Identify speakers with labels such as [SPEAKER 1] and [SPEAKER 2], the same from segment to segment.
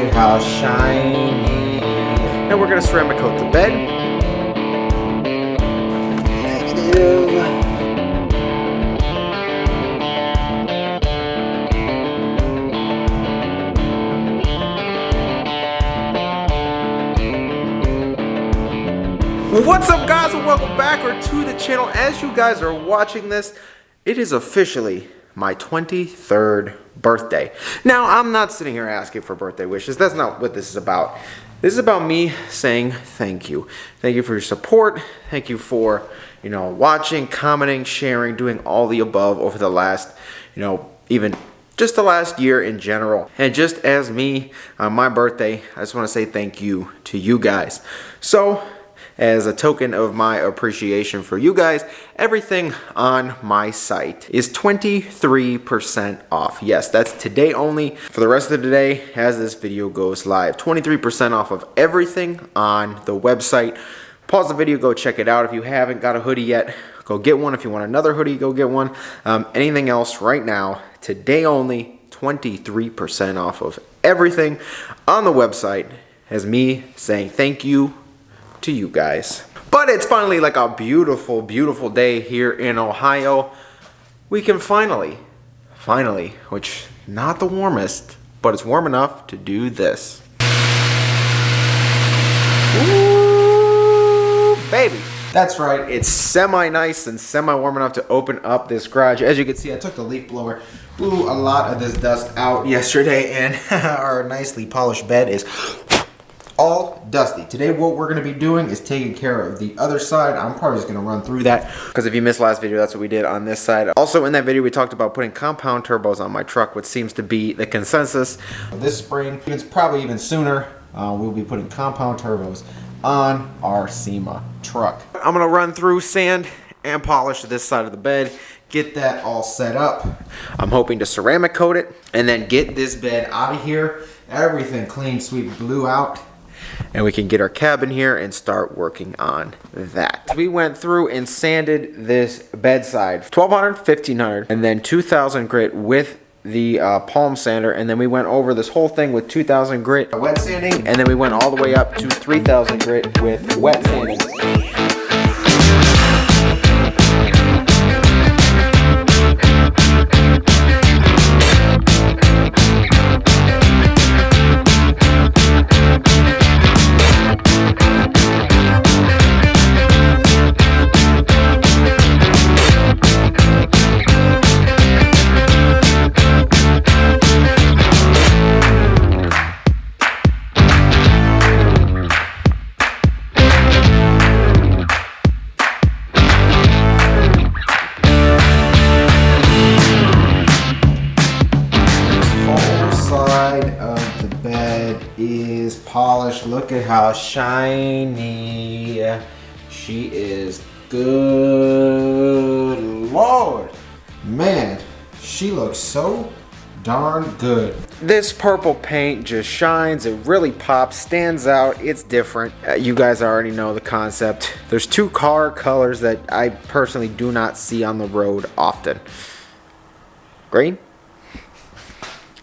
[SPEAKER 1] at how shiny. And we're gonna ceramic coat the bed. Negative. What's up, guys, and welcome back to the channel. As you guys are watching this, it is officially my 23rd birthday. Now, I'm not sitting here asking for birthday wishes. That's not what this is about. This is about me saying thank you. Thank you for your support. Thank you for, watching, commenting, sharing, doing all the above over the last, even just the last year in general. And just as me on my birthday, I just want to say thank you to you guys. So, as a token of my appreciation for you guys, everything on my site is 23% off. Yes, that's today only. For the rest of the day, as this video goes live, 23% off of everything on the website. Pause the video, go check it out. If you haven't got a hoodie yet, go get one. If you want another hoodie, go get one. Anything else right now, today only, 23% off of everything on the website. As me saying thank you to you guys. But it's finally like a beautiful, beautiful day here in Ohio. We can finally, which not the warmest, but it's warm enough to do this. Ooh, baby. That's right, it's semi-nice and semi-warm enough to open up this garage. As you can see, I took the leaf blower, blew a lot of this dust out yesterday, and our nicely polished bed is all dusty. Today what we're going to be doing is taking care of the other side. I'm probably just going to run through that because if you missed last video, that's what we did on this side. Also in that video we talked about putting compound turbos on my truck, which seems to be the consensus. This spring, it's probably even sooner, we'll be putting compound turbos on our SEMA truck. I'm going to run through, sand, and polish this side of the bed, get that all set up. I'm hoping to ceramic coat it and then get this bed out of here. Everything clean, sweet, blue out. And we can get our cabin here and start working on that. We went through and sanded this bedside 1200, 1500, and then 2000 grit with the palm sander, and then we went over this whole thing with 2000 grit wet sanding, and then we went all the way up to 3000 grit with wet sanding. Is polished. Look at how shiny she is. Good Lord, man, she looks so darn good. This purple paint just shines. It really pops, stands out. It's different. You guys already know the concept. There's two car colors that I personally do not see on the road often: green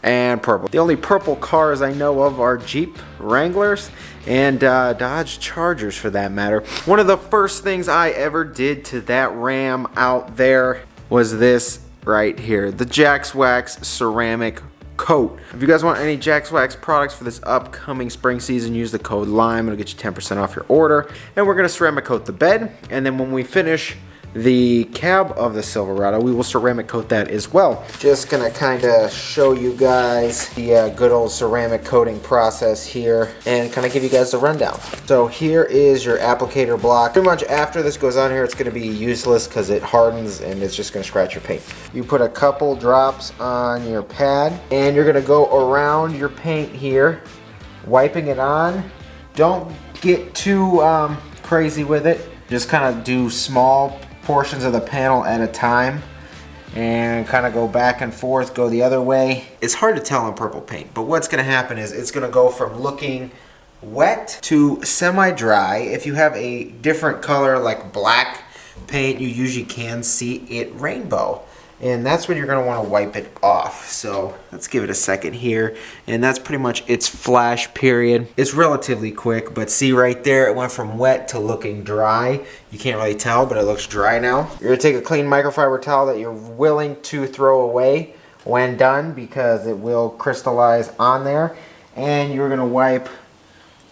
[SPEAKER 1] and purple. The only purple cars I know of are Jeep Wranglers and Dodge Chargers, for that matter. One of the first things I ever did to that Ram out there was this right here, the Jax Wax ceramic coat. If you guys want any Jax Wax products for this upcoming spring season, use the code LIME. It'll get you 10% off your order. And we're gonna ceramic coat the bed, and then when we finish the cab of the Silverado, we will ceramic coat that as well. Just gonna kind of show you guys the good old ceramic coating process here and kind of give you guys the rundown. So here is your applicator block. Pretty much after this goes on here, it's gonna be useless because it hardens and it's just gonna scratch your paint. You put a couple drops on your pad and you're gonna go around your paint here, wiping it on. Don't get too crazy with it. Just kind of do small portions of the panel at a time and kind of go back and forth, go the other way. It's hard to tell on purple paint, but what's going to happen is it's going to go from looking wet to semi-dry. If you have a different color like black paint, you usually can see it rainbow. and that's when you're going to want to wipe it off. So let's give it a second here, and that's pretty much its flash period. It's relatively quick, but see right there, it went from wet to looking dry. You can't really tell, but it looks dry now. You're going to take a clean microfiber towel that you're willing to throw away when done, because it will crystallize on there, and you're going to wipe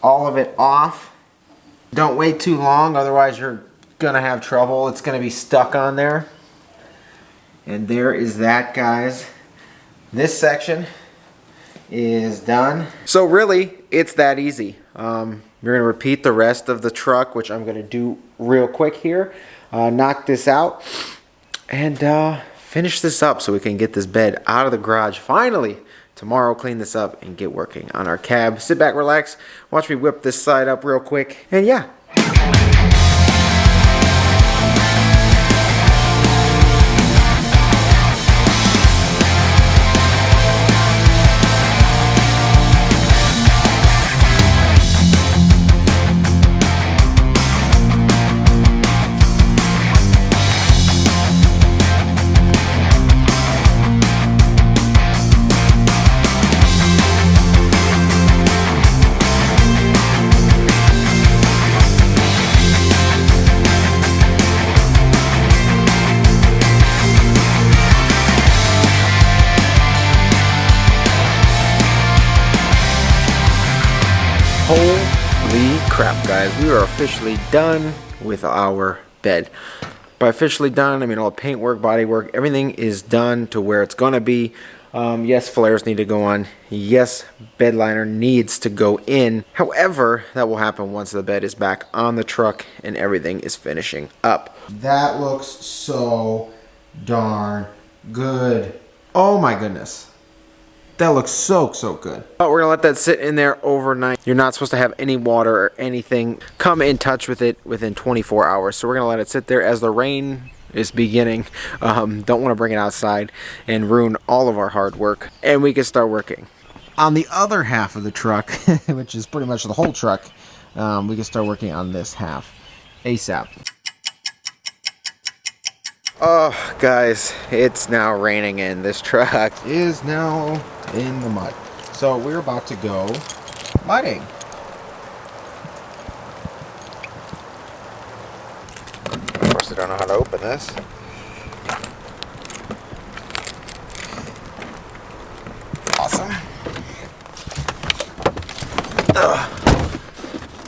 [SPEAKER 1] all of it off. Don't wait too long, otherwise you're going to have trouble. It's going to be stuck on there. And there is that, guys. This section is done. So really, it's that easy. You're going to repeat the rest of the truck, which I'm going to do real quick here. Knock this out and finish this up so we can get this bed out of the garage finally. Tomorrow, clean this up and get working on our cab. Sit back, relax, watch me whip this side up real quick, and yeah. Holy crap, guys, we are officially done with our bed. By officially done, I mean all the paint work, body work, everything is done to where it's gonna be. Yes, flares need to go on. Yes, bed liner needs to go in. However, that will happen once the bed is back on the truck and everything is finishing up. That looks so darn good. Oh my goodness. That looks so good. But we're gonna let that sit in there overnight. You're not supposed to have any water or anything come in touch with it within 24 hours. So we're gonna let it sit there as the rain is beginning. Don't want to bring it outside and ruin all of our hard work. And we can start working. On the other half of the truck, which is pretty much the whole truck, we can start working on this half ASAP. Oh, guys, it's now raining and this truck is now in the mud. So we're about to go mudding. Of course, I don't know how to open this. Awesome.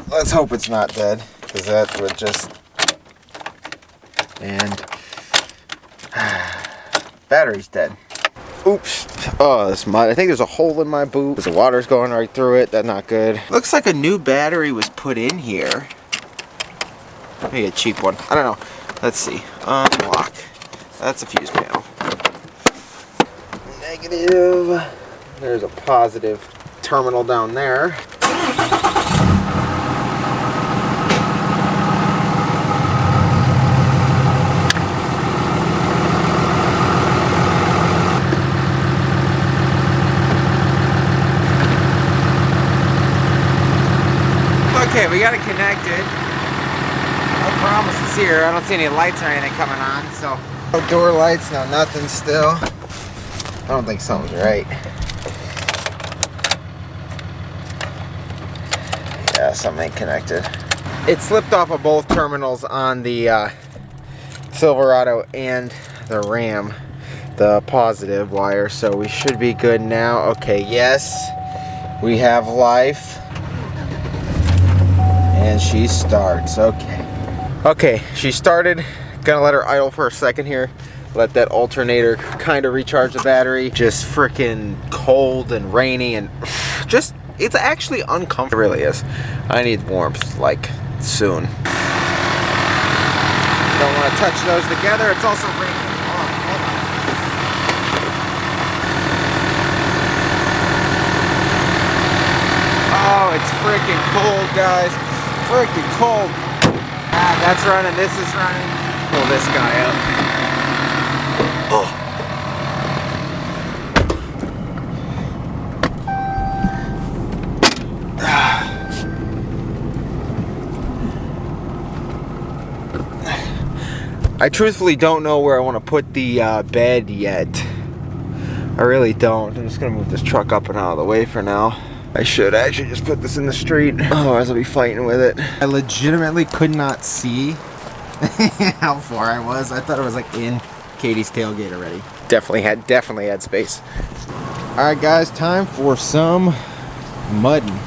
[SPEAKER 1] Let's hope it's not dead, because that would just... And... battery's dead. Oops. Oh, this mud. I think there's a hole in my boot because the water's going right through it. That's not good. Looks like a new battery was put in here. Maybe a cheap one. I don't know. Let's see. Unlock. That's a fuse panel. Negative. There's a positive terminal down there. Okay, we got it connected. No promises here. I don't see any lights or anything coming on, so. No door lights, no nothing still. I don't think something's right. Yeah, something ain't connected. It slipped off of both terminals on the Silverado and the Ram, the positive wire, so we should be good now. Okay, yes, we have life. And she starts. Okay, she started. Gonna let her idle for a second here. Let that alternator kind of recharge the battery. Just freaking cold and rainy and just, it's actually uncomfortable. It really is. I need warmth, like, soon. Don't want to touch those together. It's also raining. Oh, it's freaking cold, guys. Freaking cold. Ah, that's running. This is running. Pull this guy up. Oh. I truthfully don't know where I want to put the bed yet. I really don't. I'm just gonna move this truck up and out of the way for now. I should actually just put this in the street, otherwise I'll be fighting with it. I legitimately could not see how far I was. I thought it was like in Katie's tailgate already. Definitely had space. All right, guys, time for some mudding.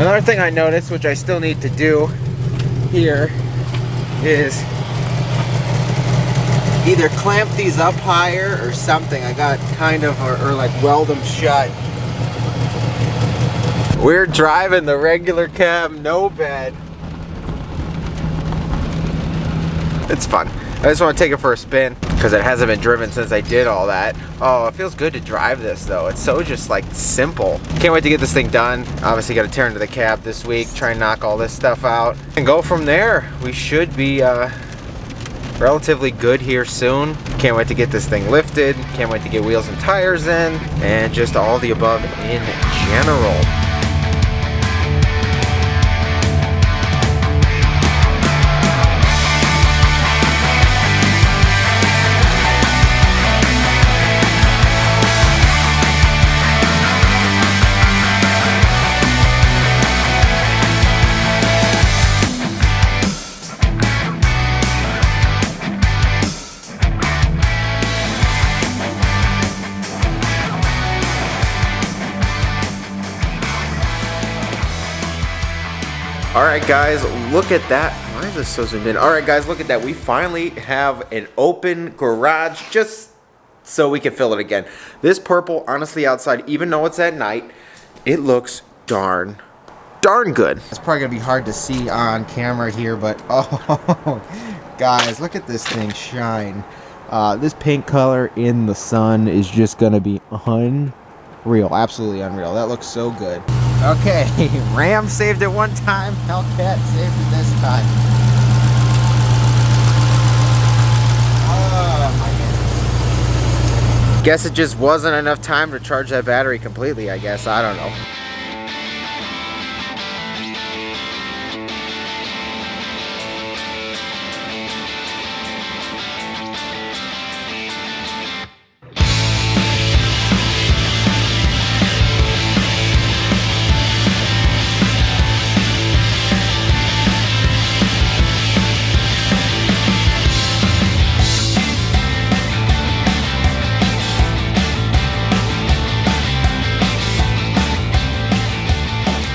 [SPEAKER 1] Another thing I noticed, which I still need to do here, is either clamp these up higher or something. I got kind of, or like weld them shut. We're driving the regular cab, no bed. It's fun. I just want to take it for a spin because it hasn't been driven since I did all that. Oh, it feels good to drive this though. It's so just like simple. Can't wait to get this thing done. Obviously got to turn to the cab this week, try and knock all this stuff out and go from there. We should be relatively good here soon. Can't wait to get this thing lifted. Can't wait to get wheels and tires in and just all the above in general. Alright guys, look at that. Why is this so zoomed in? Alright guys, look at that. We finally have an open garage just so we can fill it again. This purple, honestly, outside, even though it's at night, it looks darn good. It's probably going to be hard to see on camera here, but oh, guys, look at this thing shine. This paint color in the sun is just going to be unreal. Absolutely unreal. That looks so good. Okay, Ram saved it one time, Hellcat saved it this time. Oh my goodness. Guess it just wasn't enough time to charge that battery completely, I guess. I don't know.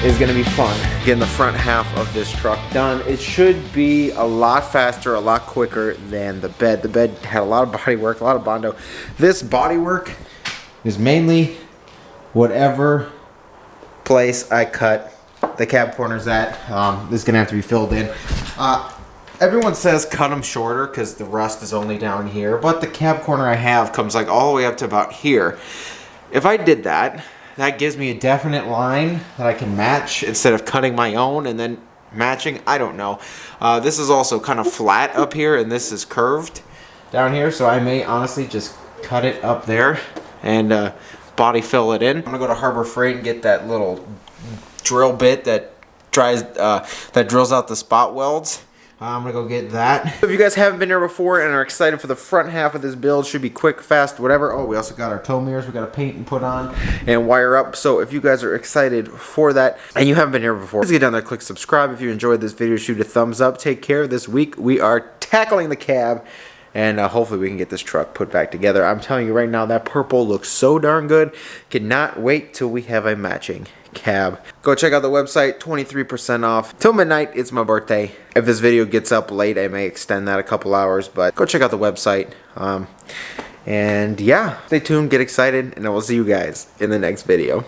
[SPEAKER 1] Is going to be fun getting the front half of this truck done. It should be a lot faster, a lot quicker than the bed. The bed had a lot of body work, a lot of Bondo. This body work is mainly whatever place I cut the cab corners at. This is going to have to be filled in. Everyone says cut them shorter because the rust is only down here, but the cab corner I have comes like all the way up to about here. If I did that, that gives me a definite line that I can match instead of cutting my own and then matching. I don't know. This is also kind of flat up here and this is curved down here, so I may honestly just cut it up there and body fill it in. I'm gonna go to Harbor Freight and get that little drill bit that drills out the spot welds. I'm gonna go get that. If you guys haven't been here before and are excited for the front half of this build, should be quick, fast, whatever. Oh, we also got our tow mirrors we gotta paint and put on and wire up. So if you guys are excited for that and you haven't been here before, please get down there, click subscribe. If you enjoyed this video, shoot a thumbs up. Take care. This week we are tackling the cab and hopefully we can get this truck put back together. I'm telling you right now, that purple looks so darn good. Cannot wait till we have a matching cab. Go check out the website, 23% off till midnight. It's my birthday. If this video gets up late, I may extend that a couple hours, but go check out the website. And yeah, stay tuned, get excited, and I will see you guys in the next video.